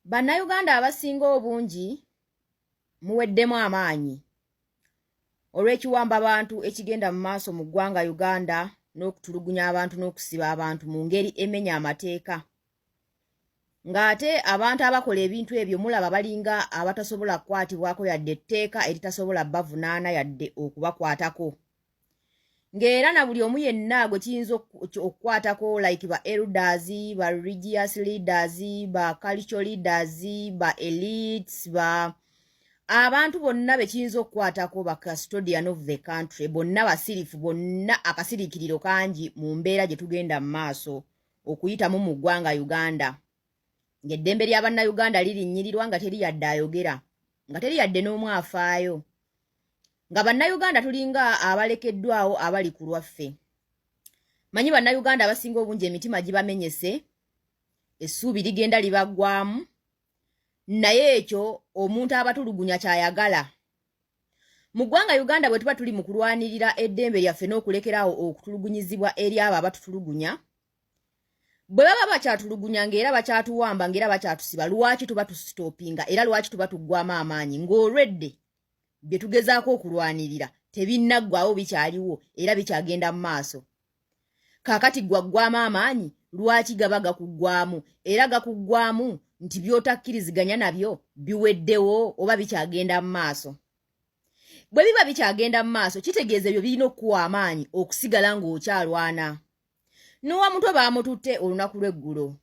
Bannayuganda abasinga obungi muweddemu amaanyi olw'ekiwamba abantu ekigenda mu maaso mu ggwanga Uganda n'okutulugunya abantu n'okusiba abantu mu ngeri emenya amateeka. Ng'ate abantu abakola ebintu ebyo mulaba balinga abatasobola kukwatibwako yadde etteeka eritasobola bavunaana yadde okubakwatako. Ng'era na buli omu yenna gwe kiyinza okukwatako like ba elders, ba religious leaders, ba cultural leaders, ba elites, ba abantu bonna be kiyinza okukwatako ba custodian of the country, bonna basirifu, bonna akasirikiriro kangi mu mbeera gye tugenda mu maaso okuyitamu mu ggwanga Uganda. Ng'eddembe lya bannayuganda lirinnyirirwa nga teri yadde ayogera, nga teri yadde n'omu afaayo. Nga bannayuganda tulinga abalekeddwawo abali ku lwaffe. Manyi bannayuganda abasinga obungi emitima gibamenyese, essuubi ligenda libaggwamu, naye ekyo omuntu abatulugunya kyayagala. Mu ggwanga Uganda bwe tuba tuli mu kulwanirira eddembe lyaffe n'okulekerawo okutulugunyizibwa eri abo abatutulugunya, bwe baba bakyatulugunya ng'era bakyatuwamba ng'era bakyatusiba, lwaki tuba tusitoopinga era lwaki tuba tuggwamu amaanyi ng'olwedde bye tugezaako okulwanirira tebinnaggwaawo bikyaliwo era bikyagenda mu maaso. Kaakati gwaggwamu amaanyi lwaki gaba gakuggwamu era gakuggwamu nti by'otakkiriziganya nabyo biweddewo oba bikyagenda mu maaso. Bwe biba bikyagenda mu maaso kitegeeza ebyo birina okuwa amaanyi okusigala ng'okyalwana. Nuwa mutwe baamututte olunaku lw'eggulo.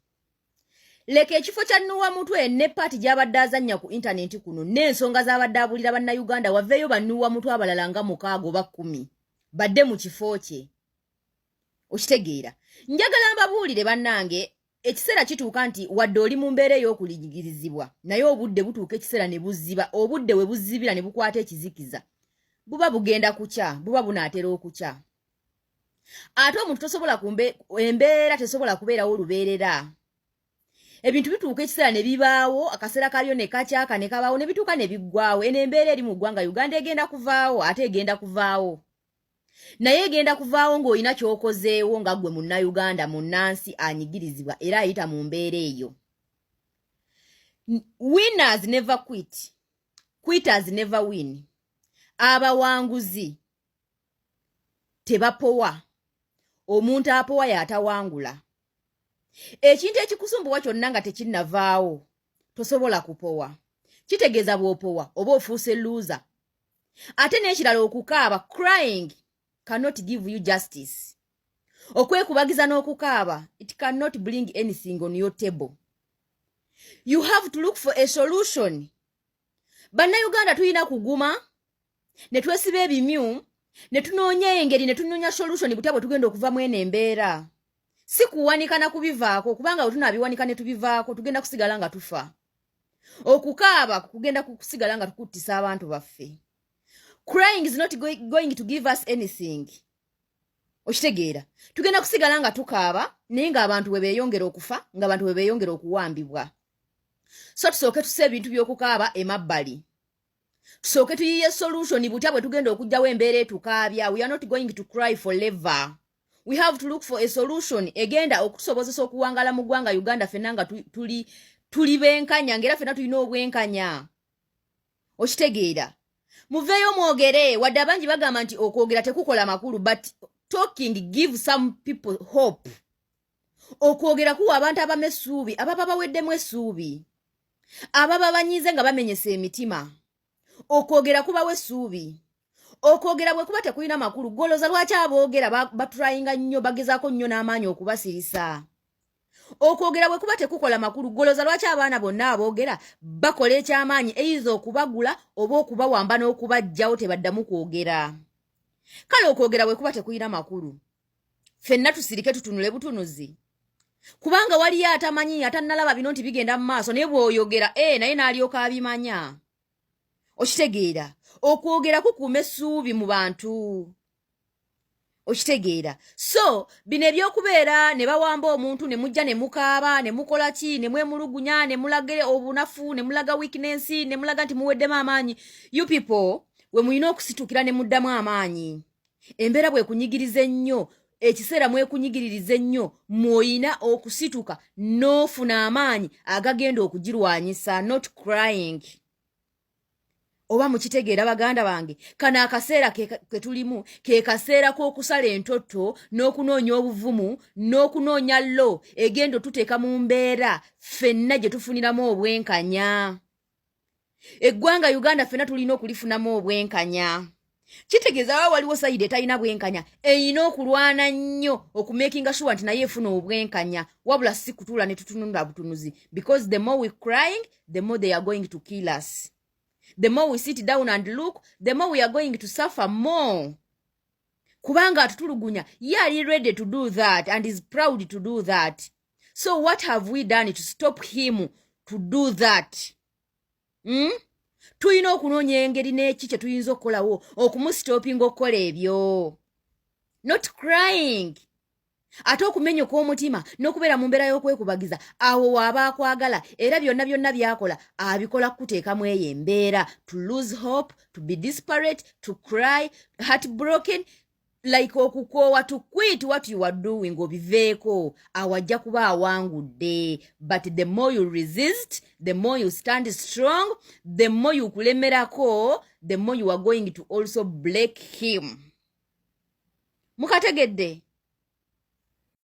Leka ekifo kya Nuwa mutwe ne paati gy'abadde azannya ku intaneti kuno n'ensonga z'abadde abulira bannayuganda waveeyo bannuwa mutwe abalala nga 6 oba 10 badde mu kifo kye. Okitegeera. Njagala mbabuulire bannange ekiseera kituuka nti wadde oli mu mbeera ey'okuligirizibwa naye obudde butuuka ekiseera ne buzziba, obudde we buzzibira ne bukwata ekizikiza buba bugenda kukya, buba bunaatera okukya. Ate omuntu tosobola embeera tesobola kubeerawo lubeerera. Ebintu bituuka ekiseera ne bibaawo, akaseera kalyo ne kakyaka ne kabaawo ne bituuka ne biggwaawo. Eno embeera eri mu ggwanga Uganda egenda kuvaawo ate egenda kuvaawo. Naye egenda kuvaawo ng'olina ky'okozeewo nga ggwe munnayuganda munnansi anyigirizibwa era ayita mu mbeera eyo. Winners never quit. Quitters never win. Abawanguzi tebapowa. Omuntu apowa y'atawangula. Ekintu ekikusumbuwa kyonna nga tekinnavaawo tosobola kupowa. Kitegeeza bw'opowa oba ofuuse loser. Ate n'ekirala okukaaba, crying cannot give you justice. Okwekubagiza n'okukaaba, it cannot bring anything on your table. You have to look for a solution. Bannayuganda tulina kuguma ne twesiba ebimyu ne tunoonya engeri ne tunoonya solution butya bwe tugenda okuva mu eno embeera. Si kuwanika na kubivaako kubanga bwe tunaabiwanika ne tubivaako tugenda kusigala nga tufa. Okukaaba kugenda kusigala nga tukuttisa abantu baffe. Crying is not going to give us anything. Okitegeera. Tugenda kusigala nga tukaaba naye ng'abantu bwe beeyongera okufa, ng'abantu bwe beeyongera okuwambibwa. So tusooke tusse ebintu by'okukaaba emabbali. Tusooke tuyiye solution butya bwe tugenda okugyawo embeera etukaabya. We are not going to cry forever. We have to look for a solution egenda okutusobozesa okuwangala mu ggwanga Uganda ffenna nga tuli benkanya ng'era ffenna tulina obwenkanya. Okitegeera. Muveeyo mwogere wadde abangi bagamba nti okwogera tekukola makulu but talking give some people hope. Okwogera kuwa abantu abamu essuubi ababa baweddemu essuubi. Ababa banyiize nga bamenyesa emitima. Okwogera kubawa essuubi. Okwogera bwe kuba tekulina makulu goloza lwaki aboogera baturayinga nnyo bagezaako nnyo n'amaanyi okubasirisa. Okwogera bwe kuba tekukola makulu goloza lwaki abaana bonna aboogera bakola ekyamaanyi eyiza okubagula oba okubawamba n'okubajjawo tebaddamu kwogera. Kale okwogera bwe kuba tekulina makulu ffenna tusirike tutunule butunuzi. Kubanga waliyo atamanyi atannalaba bino nti bigenda mu maaso naye bw'oyogera naye n'alyoka abimanya. Okitegeera. Okwogera kukuuma essuubi mu bantu. Okitegeera. So bino ebyokubeera ne bawamba omuntu ne mujja ne mukaaba ne mukola ki ne mwemulugunya ne mulagere obunafu ne mulaga weakness ne mulaga nti muweddemu amaanyi. You people we mulina okusitukira ne muddamu amaanyi. Embeera bwe kunyigiriza ennyo ekiseera mwekunyigiririza ennyo mw'oyina okusituka n'ofuna amaanyi agagenda okugirwanyisa. Not crying. Oba mukitegeera baganda bange, kano akaseera ke tulimu ke kaseera k'okusala entotto n'okunoonya obuvumu n'okunoonya lo egenda otuteeka mu mbeera ffenna gye tufuniramu obwenkanya. Eggwanga Uganda ffenna tulina okulifunamu obwenkanya. Kitegeeza wa waliwo sayidi etalina bwenkanya eyina okulwana nnyo okumakinga sure nti naye efuna obwenkanya, wabula si kutuula ne tutunula butunuzi, because the more we crying, the more they are going to kill us. The more we sit down and look, the more we are going to suffer more. Kubanga atutulugunya, ye ali ready to do that and is proud to do that. So what have we done to stop him to do that? Tuyina okunoonya engeri n'eki kye tuyinza okukolawo okumusitopinga okukola ebyo. Not crying. Ate okumenya okw'omutima n'okubeera mu mbeera y'okwekubagiza, awo waaba akwagala era byonna by'akola abikola kukuteekamu eyo embeera, to lose hope, to be desperate, to cry, heartbroken, like okukoowa, to quit what you are doing, obiveeko. Awo ajja kuba awangudde. But the more you resist, the more you stand strong, the more you kulemerako, the more you are going to also break him. Mukategedde?